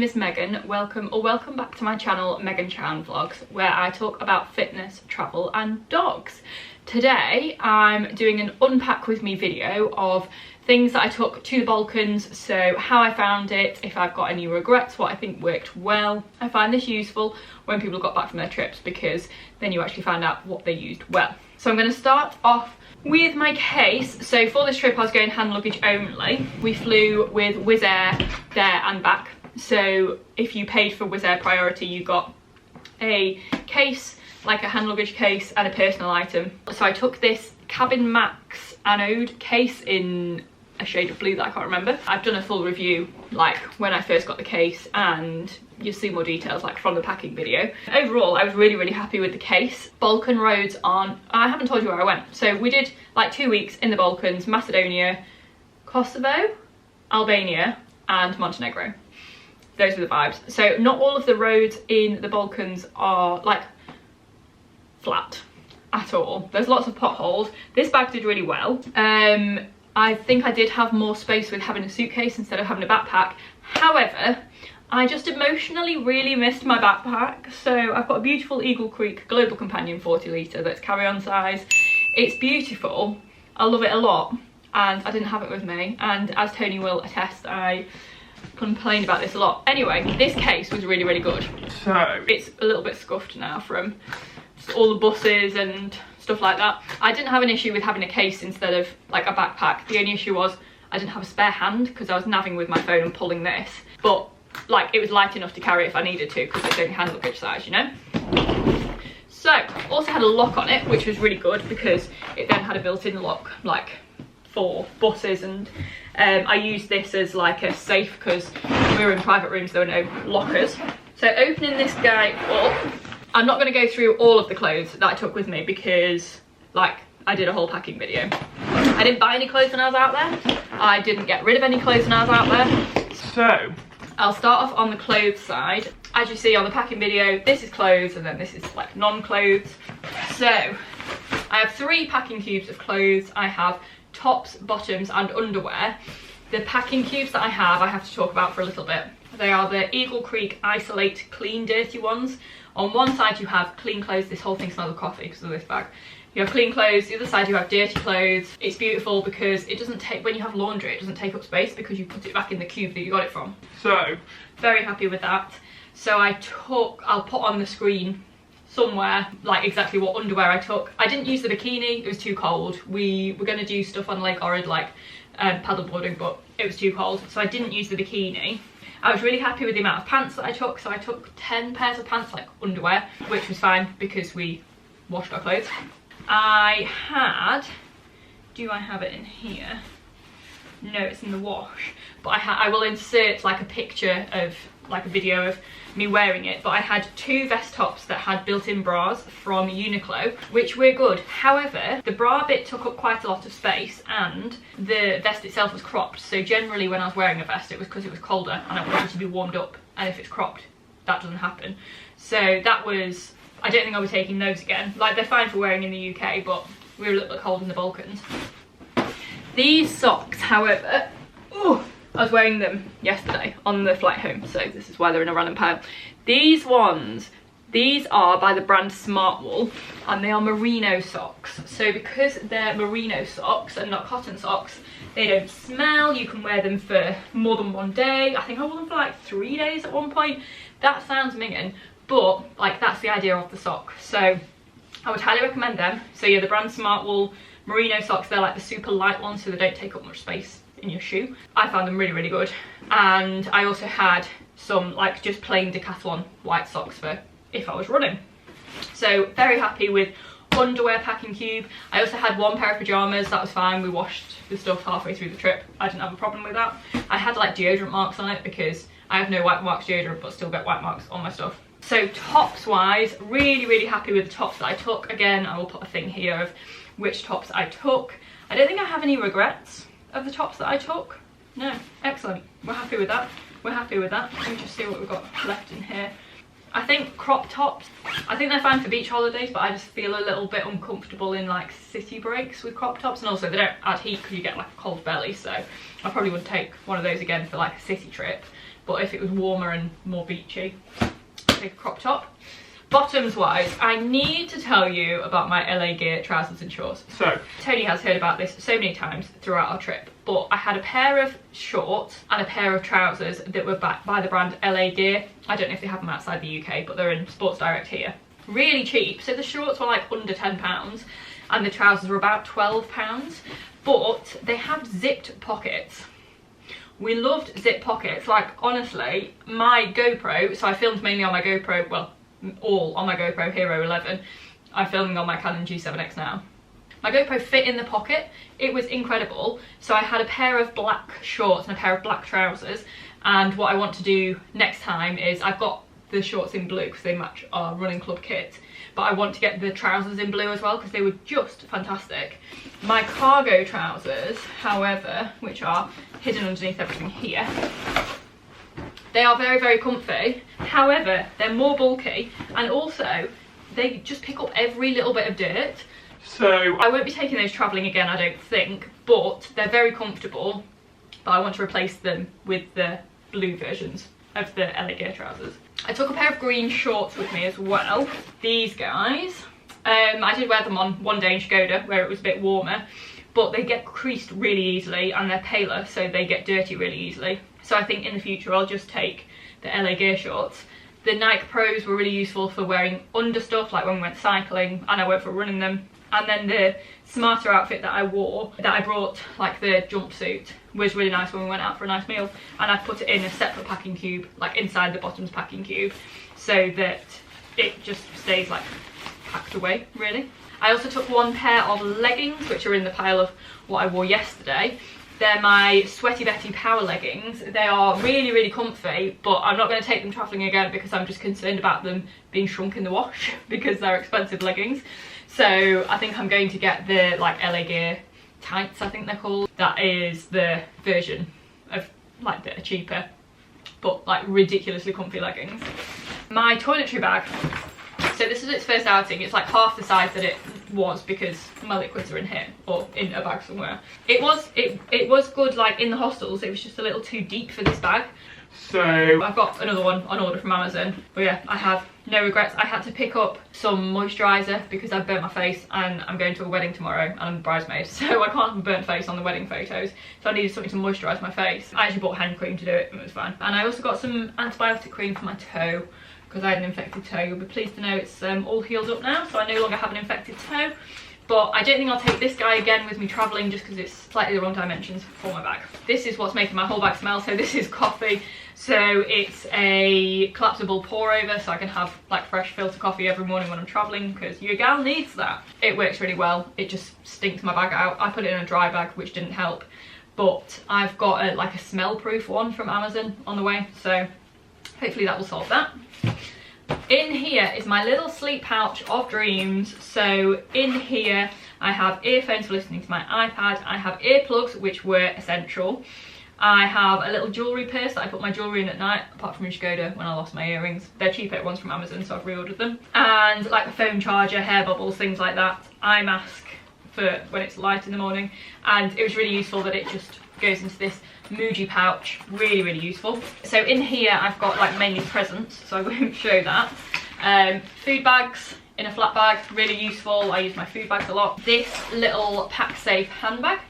name is Megan. Welcome back to my channel, Megan Chown Vlogs, where I talk about fitness, travel and dogs. Today I'm doing an unpack with me video of things that I took to the Balkans, so how I found it, if I've got any regrets, what I think worked well. I find this useful when people got back from their trips because then you actually find out what they used well. So I'm going to start off with my case. So for this trip I was going hand luggage only. We flew with Wizz Air there and back. So if you paid for Wizz Air Priority you got a case, like a hand luggage case and a personal item. So I took this Cabin Max anode case in a shade of blue that I can't remember. I've done a full review like when I first got the case and you'll see more details like from the packing video. Overall I was really happy with the case. Balkan roads on, I haven't told you where I went. So we did like 2 weeks in the Balkans, Macedonia, Kosovo, Albania and Montenegro. Those were the vibes. So not all of the roads in the Balkans are like flat at all. There's lots of potholes. This bag did really well. I think I did have more space with having a suitcase instead of having a backpack. However, I just emotionally really missed my backpack. So I've got a beautiful Eagle Creek Global Companion 40 litre that's carry-on size. It's beautiful. I love it a lot. And I didn't have it with me. And as Tony will attest, I complained about this a lot. Anyway, this case was really good. So it's a little bit scuffed now from all the buses and stuff like that. I didn't have an issue with having a case instead of like a backpack. The only issue was I didn't have a spare hand because I was navving with my phone and pulling this, but like it was light enough to carry if I needed to because it's only hand luggage size, you know. So also had a lock on it, which was really good because it then had a built-in lock like for buses, and I used this as like a safe because we were in private rooms, there were no lockers. So opening this guy up, I'm not going to go through all of the clothes that I took with me because like I did a whole packing video. I didn't buy any clothes when I was out there. I didn't get rid of any clothes when I was out there. So I'll start off on the clothes side. As you see on the packing video, this is clothes and then this is like non-clothes. So I have 3 packing cubes of clothes. I have tops, bottoms and underwear. The packing cubes that I have to talk about for a little bit. They are the Eagle Creek Isolate Clean Dirty ones. On one side you have clean clothes. This whole thing smells of coffee because of this bag. You have clean clothes, the other side you have dirty clothes. It's beautiful because it doesn't take, when you have laundry, it doesn't take up space because you put it back in the cube that you got it from. So very happy with that. So I'll put on the screen somewhere like exactly what underwear I took. I didn't use the bikini, it was too cold. We were going to do stuff on Lake Ohrid like paddleboarding, but it was too cold, so I didn't use the bikini. I was really happy with the amount of pants that I took, so I took 10 pairs of pants, like underwear, which was fine because we washed our clothes. I had, do I have it in here? No, it's in the wash, but I will insert like a picture of like a video of me wearing it. But I had 2 vest tops that had built-in bras from Uniqlo, which were good. However, the bra bit took up quite a lot of space and the vest itself was cropped. So generally when I was wearing a vest, it was because it was colder and I wanted it to be warmed up, and if it's cropped, that doesn't happen. So that was, I don't think I'll be taking those again. Like they're fine for wearing in the UK, but we were a little bit cold in the Balkans. These socks, however, I was wearing them yesterday on the flight home, so this is why they're in a random pile. These ones, these are by the brand Smartwool, and they are merino socks. So because they're merino socks and not cotton socks, they don't smell. You can wear them for more than 1 day. I think I wore them for like 3 days at one point. That sounds minging, but like that's the idea of the sock. So I would highly recommend them. So yeah, the brand Smartwool merino socks, they're like the super light ones, so they don't take up much space in your shoe. I found them really good. And I also had some like just plain Decathlon white socks for if I was running. So very happy with underwear packing cube. I also had 1 pair of pajamas, that was fine. We washed the stuff halfway through the trip. I didn't have a problem with that. I had like deodorant marks on it because I have no white marks deodorant but still get white marks on my stuff. So tops wise, really happy with the tops that I took. Again, I will put a thing here of which tops I took. I don't think I have any regrets of the tops that I took. No, excellent. We're happy with that. We're happy with that. Let me just see what we've got left in here. I think crop tops, I think they're fine for beach holidays, but I just feel a little bit uncomfortable in like city breaks with crop tops, and also they don't add heat because you get like a cold belly, so I probably wouldn't take one of those again for like a city trip. but if it was warmer and more beachy, big crop top. Bottoms wise, I need to tell you about my LA Gear trousers and shorts. So Tony has heard about this so many times throughout our trip, but I had a pair of shorts and a pair of trousers that were backed by the brand LA Gear. I don't know if they have them outside the UK, but they're in Sports Direct here. Really cheap. So the shorts were like under £10 and the trousers were about £12, but they have zipped pockets. We loved zip pockets. Like, honestly, my GoPro, so I filmed mainly on my GoPro, well, all on my GoPro Hero 11. I'm filming on my Canon G7X now. My GoPro fit in the pocket. It was incredible. So I had a pair of black shorts and a pair of black trousers, and what I want to do next time is, I've got the shorts in blue because they match our running club kit, but I want to get the trousers in blue as well because they were just fantastic. My cargo trousers, however, which are hidden underneath everything here, they are very, very comfy. However, they're more bulky, and also they just pick up every little bit of dirt. So I won't be taking those travelling again, I don't think, but they're very comfortable. But I want to replace them with the blue versions of the LA Gear trousers. I took a pair of green shorts with me as well. These guys, I did wear them on one day in Škoda where it was a bit warmer, but they get creased really easily and they're paler, so they get dirty really easily. So I think in the future I'll just take the LA Gear shorts. The Nike Pros were really useful for wearing under stuff, like when we went cycling, and I went for running them. And then the smarter outfit that I wore, that I brought, like the jumpsuit, was really nice when we went out for a nice meal. And I put it in a separate packing cube, like inside the bottoms packing cube, so that it just stays like packed away, really. I also took one pair of leggings, which are in the pile of what I wore yesterday. They're my Sweaty Betty power leggings. They are really, really comfy, but I'm not going to take them travelling again because I'm just concerned about them being shrunk in the wash because they're expensive leggings. So I think I'm going to get the like LA Gear tights, I think they're called. That is the version of like that are cheaper, but like ridiculously comfy leggings. My toiletry bag. So this is its first outing. It's like half the size that it was because my liquids are in here or in a bag somewhere. It was good like in the hostels. It was just a little too deep for this bag. So I've got another one on order from Amazon. But yeah, I have no regrets. I had to pick up some moisturiser because I've burnt my face and I'm going to a wedding tomorrow and I'm a bridesmaid, so I can't have a burnt face on the wedding photos. So I needed something to moisturise my face. I actually bought hand cream to do it and it was fine. And I also got some antibiotic cream for my toe because I had an infected toe. You'll be pleased to know it's all healed up now, so I no longer have an infected toe. But I don't think I'll take this guy again with me travelling just because it's slightly the wrong dimensions for my bag. This is what's making my whole bag smell. So this is coffee. So it's a collapsible pour over, so I can have like fresh filter coffee every morning when I'm travelling because your gal needs that. It works really well. It just stinks my bag out. I put it in a dry bag, which didn't help. But I've got like a smell-proof one from Amazon on the way. So hopefully that will solve that. In here is my little sleep pouch of dreams. So in here I have earphones for listening to my iPad. I have earplugs, which were essential. I have a little jewellery purse that I put my jewellery in at night, apart from in Škoda when I lost my earrings. They're cheaper ones from Amazon, so I've reordered them. And like a phone charger, hair bubbles, things like that. Eye mask for when it's light in the morning. And it was really useful that it just goes into this Muji pouch. Really, really useful. So in here I've got like mainly presents, so I won't show that. Food bags in a flat bag, really useful. I use my food bags a lot. This little pack safe handbag.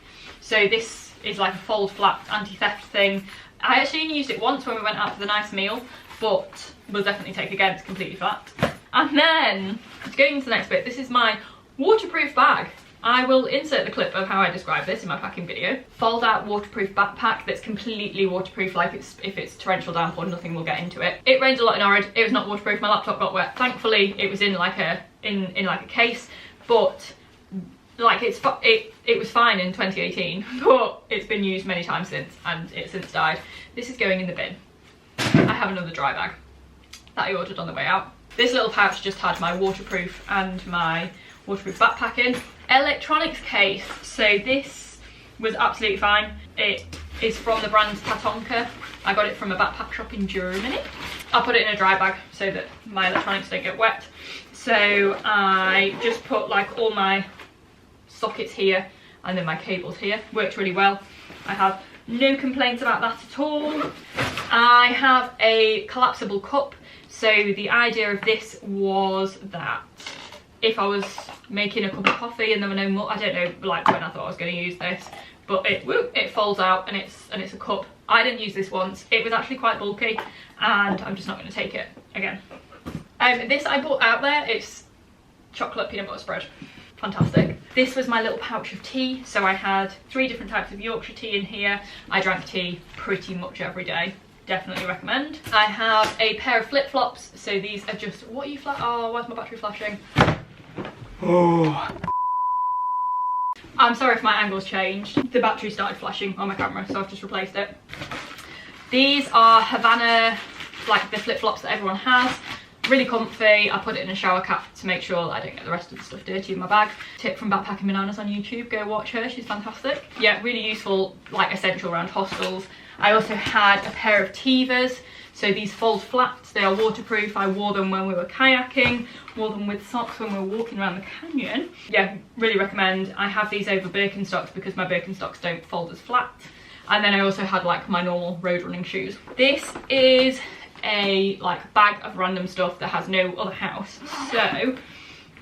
So this is like a fold flat anti-theft thing. I actually only used it once when we went out for the nice meal, but we'll definitely take again. It's completely flat. And then going into the next bit, this is my waterproof bag. I will insert the clip of how I describe this in my packing video. Fold out waterproof backpack that's completely waterproof, like if it's torrential downpour, nothing will get into it. It rained a lot in Orid. It was not waterproof. My laptop got wet. Thankfully it was in like a case, but like it was fine in 2018, but it's been used many times since and it's since died. This is going in the bin. I have another dry bag that I ordered on the way out. This little pouch just had my waterproof and my waterproof backpack in. Electronics case. So this was absolutely fine. It is from the brand Tatonka. I got it from a backpack shop in Germany. I put it in a dry bag so that my electronics don't get wet. So I just put like all my sockets here and then my cables here. Works really well. I have no complaints about that at all. I have a collapsible cup. So the idea of this was that if I was making a cup of coffee and there were no more, I don't know like when I thought I was going to use this, but it folds out and it's a cup. I didn't use this once. It was actually quite bulky and I'm just not going to take it again. This I bought out there. It's chocolate peanut butter spread. Fantastic. This was my little pouch of tea. So I had 3 different types of Yorkshire tea in here. I drank tea pretty much every day. Definitely recommend. I have a pair of flip-flops. So these are just, what are you oh, why's my battery flashing? Oh. I'm sorry if my angle's changed. The battery started flashing on my camera, so I've just replaced it. These are Havana, like the flip-flops that everyone has. Really comfy. I put it in a shower cap to make sure that I don't get the rest of the stuff dirty in my bag. Tip from Backpacking Bananas on YouTube, go watch her, she's fantastic. Yeah, really useful, like essential around hostels. I also had a pair of Tevas. So these fold flat, they are waterproof. I wore them when we were kayaking, wore them with socks when we were walking around the canyon. Yeah, really recommend. I have these over Birkenstocks because my Birkenstocks don't fold as flat. And then I also had like my normal road running shoes. This is a like bag of random stuff that has no other house. So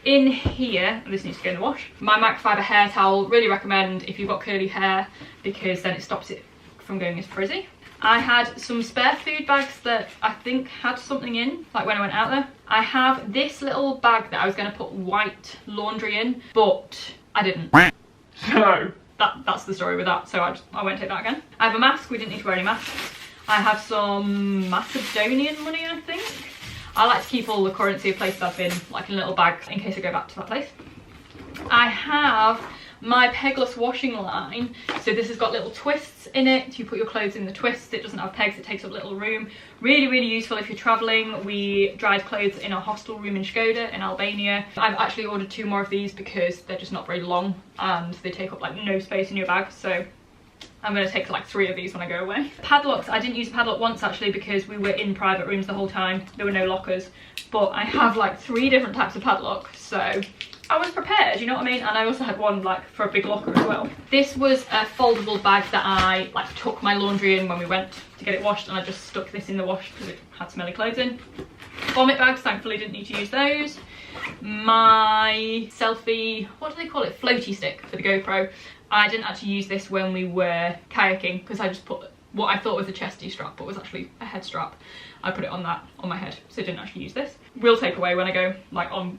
in here, this needs to go in the wash, my microfiber hair towel. Really recommend if you've got curly hair because then it stops it from going as frizzy. I had some spare food bags that I think had something in, like when I went out there. I have this little bag that I was going to put white laundry in, but I didn't. So that's the story with that. So I won't take that again. I have a mask. We didn't need to wear any masks. I have some Macedonian money, I think. I like to keep all the currency of places I've been like in little bags in case I go back to that place. I have my pegless washing line. So this has got little twists in it. You put your clothes in the twists. It doesn't have pegs. It takes up little room. Really, really useful if you're traveling. We dried clothes in our hostel room in Skoda in Albania. I've actually ordered 2 more of these because they're just not very long and they take up like no space in your bag. So I'm going to take like 3 of these when I go away. Padlocks, I didn't use a padlock once actually because we were in private rooms the whole time. There were no lockers, but I have like 3 different types of padlock, so I was prepared, you know what I mean? And I also had one like for a big locker as well. This was a foldable bag that I like took my laundry in when we went to get it washed, and I just stuck this in the wash because it had smelly clothes in. Vomit bags, thankfully didn't need to use those. My selfie, what do they call it? Floaty stick for the GoPro. I didn't actually use this when we were kayaking because I just put what I thought was a chesty strap but was actually a head strap. I put it on that on my head, so I didn't actually use this. Will take away when I go like on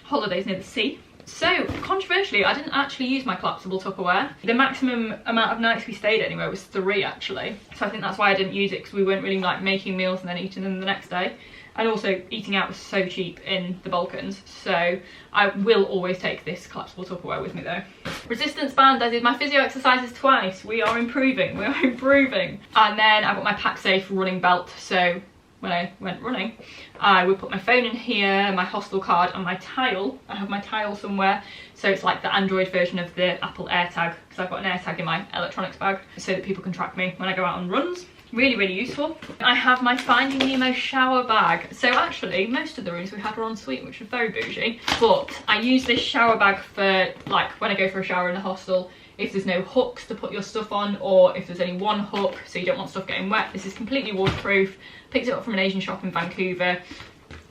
holidays near the sea. So controversially, I didn't actually use my collapsible Tupperware. The maximum amount of nights we stayed anywhere was 3 actually, so I think that's why I didn't use it, because we weren't really like making meals and then eating them the next day. And also eating out was so cheap in the Balkans, so I will always take this collapsible Tupperware with me though. Resistance band, I did my physio exercises twice. We are improving, we are improving. And then I got my pack safe running belt, so when I went running I would put my phone in here, my hostel card and my tile. I have my tile somewhere, so it's like the Android version of the Apple AirTag, because I've got an AirTag in my electronics bag so that people can track me when I go out on runs. Really, really useful. I have my Finding Nemo shower bag. So actually, most of the rooms we had were en suite, which was very bougie. But I use this shower bag for like when I go for a shower in the hostel. If there's no hooks to put your stuff on, or if there's only one hook, so you don't want stuff getting wet. This is completely waterproof. Picked it up from an Asian shop in Vancouver.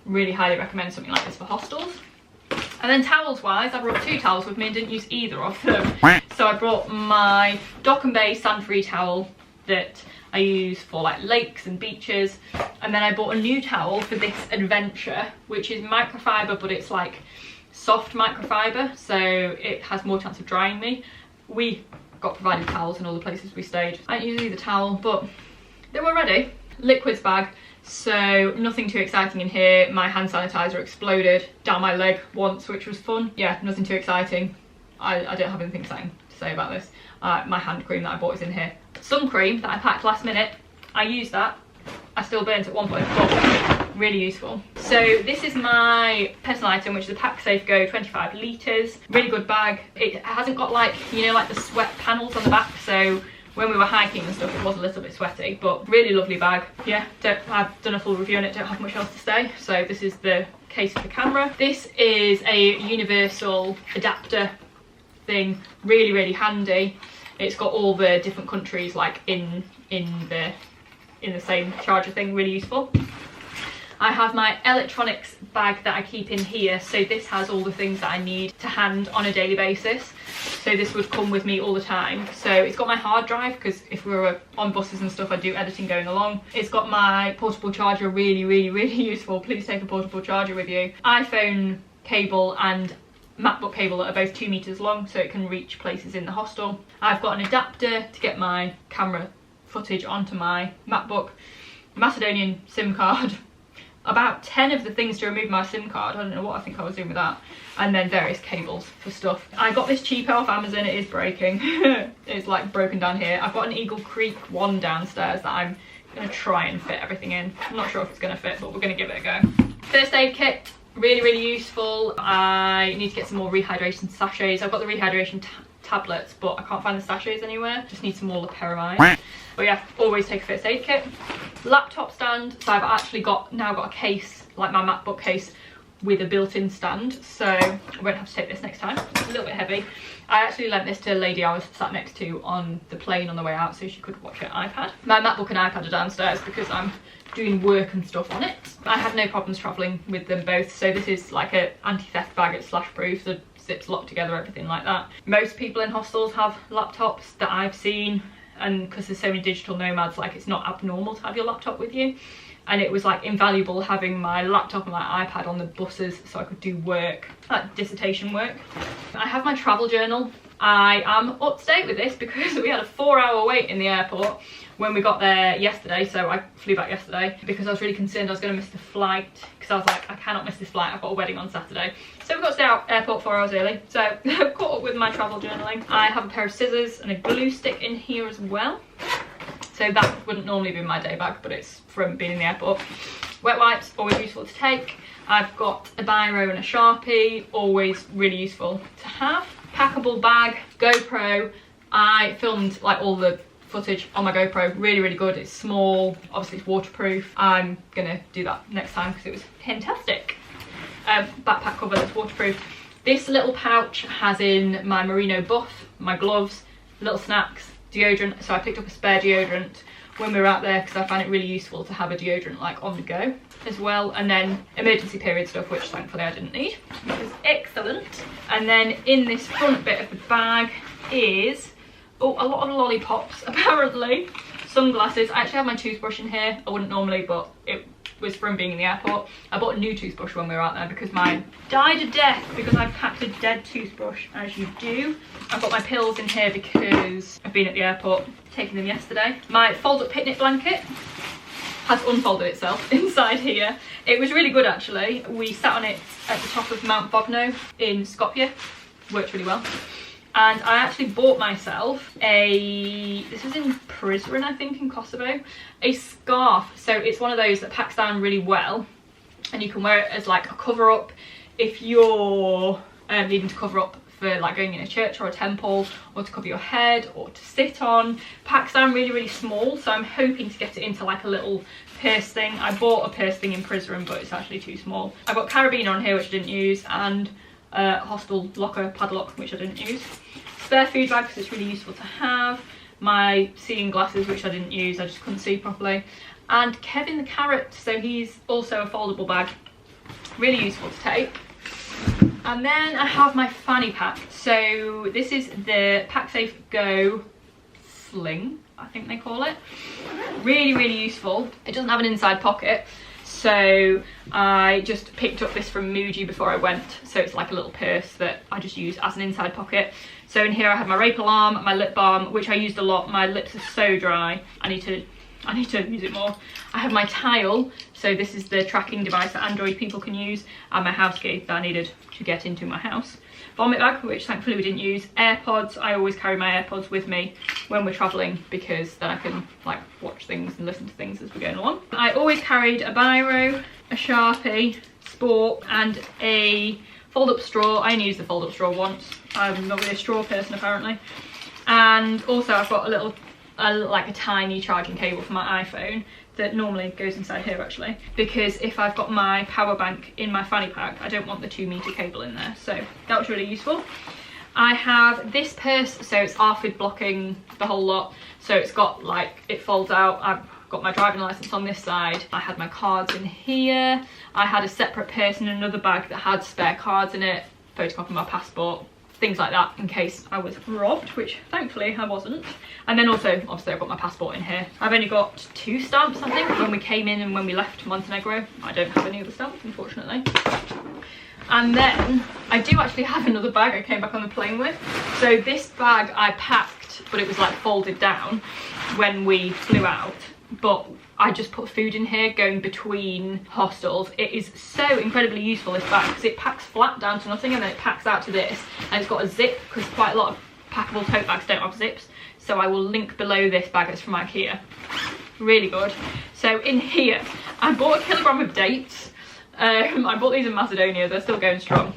Really highly recommend something like this for hostels. And then towels wise, I brought 2 towels with me and didn't use either of them. So I brought my Dock and Bay sand-free towel that I use for like lakes and beaches, and then I bought a new towel for this adventure, which is microfiber, but it's like soft microfiber, so it has more chance of drying me. We got provided towels in all the places we stayed. I don't use either towel, but they were ready. Liquids bag, so nothing too exciting in here. My hand sanitizer exploded down my leg once, which was fun. Yeah, nothing too exciting. I don't have anything exciting to say about this. My hand cream that I bought is in here. Sun cream that I packed last minute, I used that. I still burnt at one point, but really useful. So this is my personal item, which is a Pack Safe Go 25 litres. Really good bag. It hasn't got like, you know, like the sweat panels on the back, so when we were hiking and stuff it was a little bit sweaty, but really lovely bag. Yeah, I've done a full review on it, don't have much else to say. So this is the case for the camera. This is a universal adapter thing, really, really handy. It's got all the different countries like in the in the same charger thing, really useful. I have my electronics bag that I keep in here, so this has all the things that I need to hand on a daily basis. So this would come with me all the time. So it's got my hard drive, because if we were on buses and stuff, I do editing going along. It's got my portable charger, really, really, really useful. Please take a portable charger with you. iPhone cable and MacBook cable that are both 2 meters long, so it can reach places in the hostel. I've got an adapter to get my camera footage onto my MacBook, Macedonian SIM card, about 10 of the things to remove my SIM card. I don't know what I think I was doing with that. And then various cables for stuff. I got this cheap off Amazon. It is breaking. It's like broken down here. I've got an Eagle Creek one downstairs that I'm going to try and fit everything in. I'm not sure if it's going to fit, but we're going to give it a go. First aid kit, really, really useful. I need to get some more rehydration sachets. I've got the rehydration tablets, but I can't find the sachets anywhere. Just need some more Loperamide. But yeah, always take a first aid kit. Laptop stand. So I've actually now got a case, like my MacBook case, with a built-in stand, so I won't have to take this next time. It's a little bit heavy. I actually lent this to a lady I was sat next to on the plane on the way out, so she could watch her iPad. My MacBook and iPad are downstairs because I'm doing work and stuff on it. I had no problems travelling with them both, so this is like an anti-theft bag. It's slash proof, the zips locked together, everything like that. Most people in hostels have laptops that I've seen, and because there's so many digital nomads, like it's not abnormal to have your laptop with you. And it was like invaluable having my laptop and my iPad on the buses so I could do work, like dissertation work. I have my travel journal. I am up to date with this because we had a 4-hour wait in the airport when we got there yesterday, so I flew back yesterday because I was really concerned I was going to miss the flight, because I was like, I cannot miss this flight, I've got a wedding on Saturday. So we got to stay out airport 4 hours early, so I've caught up with my travel journaling. I have a pair of scissors and a glue stick in here as well. So that wouldn't normally be my day bag, but it's from being in the airport. Wet wipes, always useful to take. I've got a biro and a Sharpie, always really useful to have. Packable bag, GoPro. I filmed like all the footage on my GoPro, really, really good. It's small, obviously it's waterproof. I'm gonna do that next time because it was fantastic. Backpack cover that's waterproof. This little pouch has in my merino buff, my gloves, little snacks, deodorant. So I picked up a spare deodorant when we were out there because I found it really useful to have a deodorant like on the go as well. And then emergency period stuff, which thankfully I didn't need, which is excellent. And then in this front bit of the bag is a lot of lollipops apparently. Sunglasses. I actually have my toothbrush in here. I wouldn't normally, but it was from being in the airport. I bought a new toothbrush when we were out there because mine died a death because I packed a dead toothbrush, as you do. I've got my pills in here because I've been at the airport taking them yesterday. My fold-up picnic blanket has unfolded itself inside here. It was really good actually. We sat on it at the top of Mount Bobno in Skopje. Worked really well. And I actually bought myself this was in Prizren, I think, in Kosovo, a scarf. So it's one of those that packs down really well and you can wear it as like a cover up if you're needing to cover up for like going in a church or a temple, or to cover your head or to sit on. Packs down really, really small, so I'm hoping to get it into like a little purse thing. I bought a purse thing in Prizren, but it's actually too small. I've got carabiner on here, which I didn't use, and hostel locker padlock, which I didn't use. Spare food bag, because it's really useful to have. My seeing glasses, which I didn't use, I just couldn't see properly. And Kevin the carrot, so he's also a foldable bag, really useful to take. And then I have my fanny pack. So this is the PackSafe Go Sling, I think they call it. Really, really useful. It doesn't have an inside pocket, so I just picked up this from Muji before I went. So it's like a little purse that I just use as an inside pocket. So in here I have my Rape Alarm, my lip balm, which I used a lot. My lips are so dry. I need to use it more. I have my Tile, so this is the tracking device that Android people can use, and my house key that I needed to get into my house. Vomit bag, which thankfully we didn't use. AirPods, I always carry my AirPods with me when we're travelling because then I can like watch things and listen to things as we're going along. I always carried a biro, a Sharpie, Sport, and a fold-up straw. I only used the fold-up straw once. I'm not really a straw person apparently. And also I've got like a tiny charging cable for my iPhone that normally goes inside here actually, because if I've got my power bank in my fanny pack, I don't want the 2-meter cable in there, so that was really useful. I have this purse, so it's ARFID blocking the whole lot, so it's got like, it folds out. I've got my driving license on this side. I had my cards in here. I had a separate purse in another bag that had spare cards in it, photocopy my passport, things like that in case I was robbed, which thankfully I wasn't. And then also, obviously, I've got my passport in here. I've only got 2 stamps, I think, when we came in and when we left Montenegro. I don't have any other stamps, unfortunately. And then I do actually have another bag I came back on the plane with. So this bag I packed, but it was like folded down when we flew out. But I just put food in here going between hostels. It is so incredibly useful, this bag, because it packs flat down to nothing and then it packs out to this. And it's got a zip, because quite a lot of packable tote bags don't have zips. So I will link below this bag. It's from IKEA. Really good. So in here, I bought a kilogram of dates. I bought these in Macedonia. They're still going strong.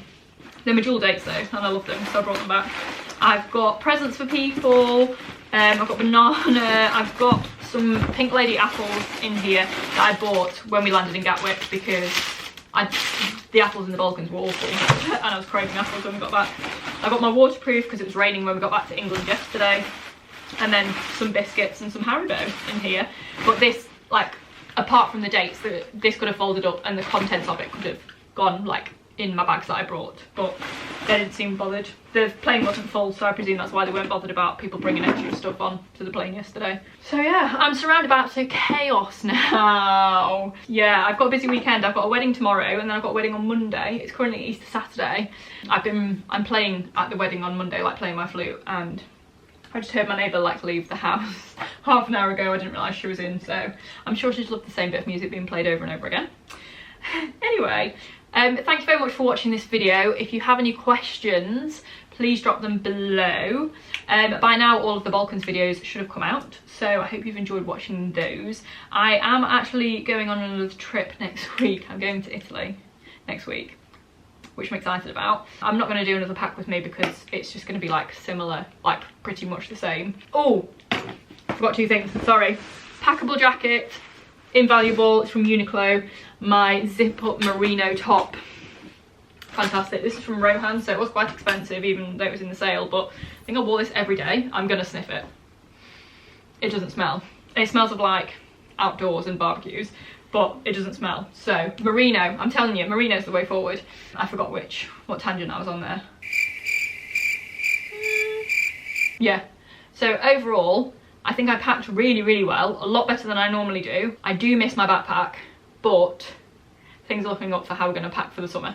They're my dual dates though, and I love them, so I brought them back. I've got presents for people. I've got banana. I've got some Pink Lady apples in here that I bought when we landed in Gatwick, because the apples in the Balkans were awful and I was craving apples when we got back. I got my waterproof because it was raining when we got back to England yesterday. And then some biscuits and some Haribo in here. But this, like, apart from the dates, this could have folded up and the contents of it could have gone, like, in my bags that I brought. But they didn't seem bothered. The plane wasn't full, so I presume that's why they weren't bothered about people bringing extra stuff on to the plane yesterday. So yeah, I'm surrounded by absolute chaos now. Yeah, I've got a busy weekend. I've got a wedding tomorrow and then I've got a wedding on Monday. It's currently Easter Saturday. I'm playing at the wedding on Monday, like playing my flute, and I just heard my neighbour like leave the house half an hour ago. I didn't realise she was in, so I'm sure she's loved the same bit of music being played over and over again. Anyway, thank you very much for watching this video. If you have any questions, please drop them below. By now all of the Balkans videos should have come out, so I hope you've enjoyed watching those. I am actually going on another trip next week. I'm going to Italy next week, which I'm excited about. I'm not going to do another pack with me because it's just going to be like similar, like pretty much the same. Oh, forgot 2 things, sorry. Packable jacket, invaluable, it's from Uniqlo. My zip up merino top, fantastic. This is from Rohan, so it was quite expensive even though it was in the sale, but I think I wore this every day. I'm gonna sniff it. It doesn't smell. It smells of like outdoors and barbecues, but it doesn't smell. So merino, I'm telling you, merino's the way forward. I forgot what tangent I was on there. Yeah, so overall I think I packed really, really well, a lot better than I normally do. I do miss my backpack, but things are looking up for how we're going to pack for the summer.